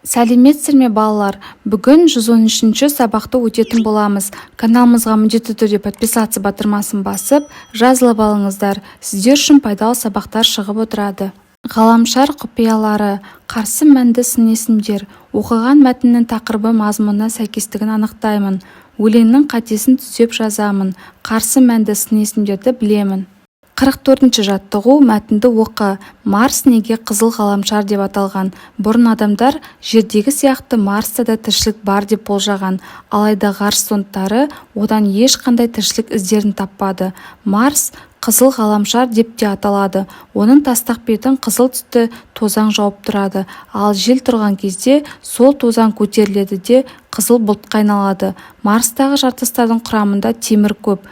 Сәлеметсіздер ме балалар? Бүгін 113-ші сабақты өтетін боламыз. Каналымызға міндетті түрде подписаться батырмасын басып, жазылып алыңыздар. Сіздер үшін пайдалы сабақтар шығып отырады. Ғаламшар құпиялары, қарсы мәнді сын есімдер. Оқыған мәтіннің тақырыбы мазмұнына сәйкестігін анықтаймын. Өлеңнің қатесін түзеп жазамын. Қарсы мәнді сын есімдерді білемін. 44-ші жаттығу. Мәтінді оқы. Марс неге қызыл ғаламшар деп аталған? Бұрын адамдар жердегі сияқты Марста да тіршілік бар деп болжаған. Алайда ғарыш зондтары одан ешқандай тіршілік іздерін таппады. Марс қызыл ғаламшар деп те аталады. Оның тастақ бетін қызыл түсті тозаң жауып тұрады. Ал жел тұрған кезде сол тозаң көтеріледі де қызыл бұлтқа айналады. Марстағы жартастардың құрамында темір көп.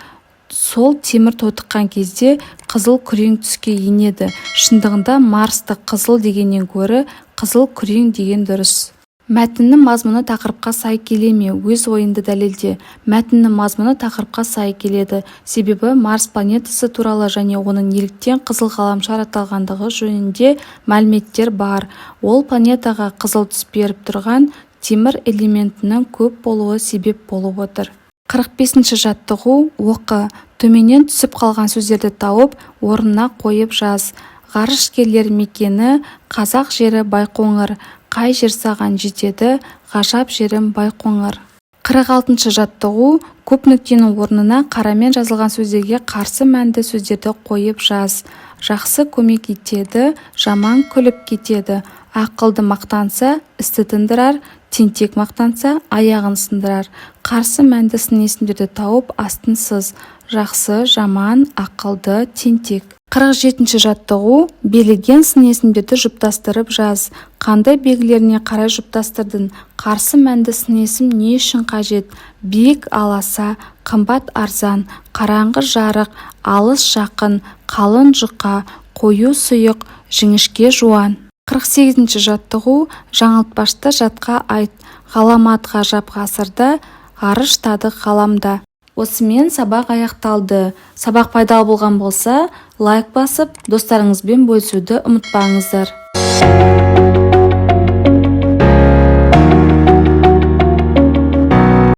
Сол темір тотыққан кезде қызыл күрең түске енеді. Шындығында Марсты қызыл дегеннен гөрі қызыл күрең деген дұрыс. Мәтіннің мазмұны тақырыпқа сай келе ме? Өз ойынды дәлелде. Мәтіннің мазмұны тақырыпқа сай келеді. Себебі Марс планетасы туралы және оның неліктен қызыл ғаламшар аталғандығы жөнінде мәліметтер бар. Ол планетаға қызыл түс беріп тұрған темір элементінің көп болуы себеп болып отыр. 45-ші жаттығу. Оқы. Төменнен түсіп қалған сөздерді тауып, орнына қойып жаз. Ғарышкерлер мекені, қазақ жері Байқоңыр. Қай жер саған жетеді? Ғажап жерім Байқоңыр. 46-ші жаттығу. Көп нүктенің орнына қарамен жазылған сөздерге қарсы мәнді сөздерді қойып жаз. Жақсы көмек етеді, жаман күліп кетеді. Ақылды мақтанса, істі тындырар, тентек мақтанса, аяғын сындырар. Қарсы мәнді сын есімдерді тауып, астын сыз. Жақсы, жаман, ақылды, тентек. 47-ші жаттығу. Берілген сын есімдерді жұптастырып жаз. Қандай белгілеріне қарай жұптастырдың? Қарсы мәнді сын есім не үшін қажет? Биік аласа, қымбат арзан, қараңғы жарық, алыс жақын, қалың жұқа, қою сұйық, жіңішке жуан. 48-ші жаттығу. Жаңылтпашты жатқа айт. Ғаламат ғажап ғасырда, ғарыш тады ғаламда. Осымен сабақ аяқталды. Сабақ пайдалы болған болса, лайк басып, достарыңызбен бөлісуді ұмытпаңыздар.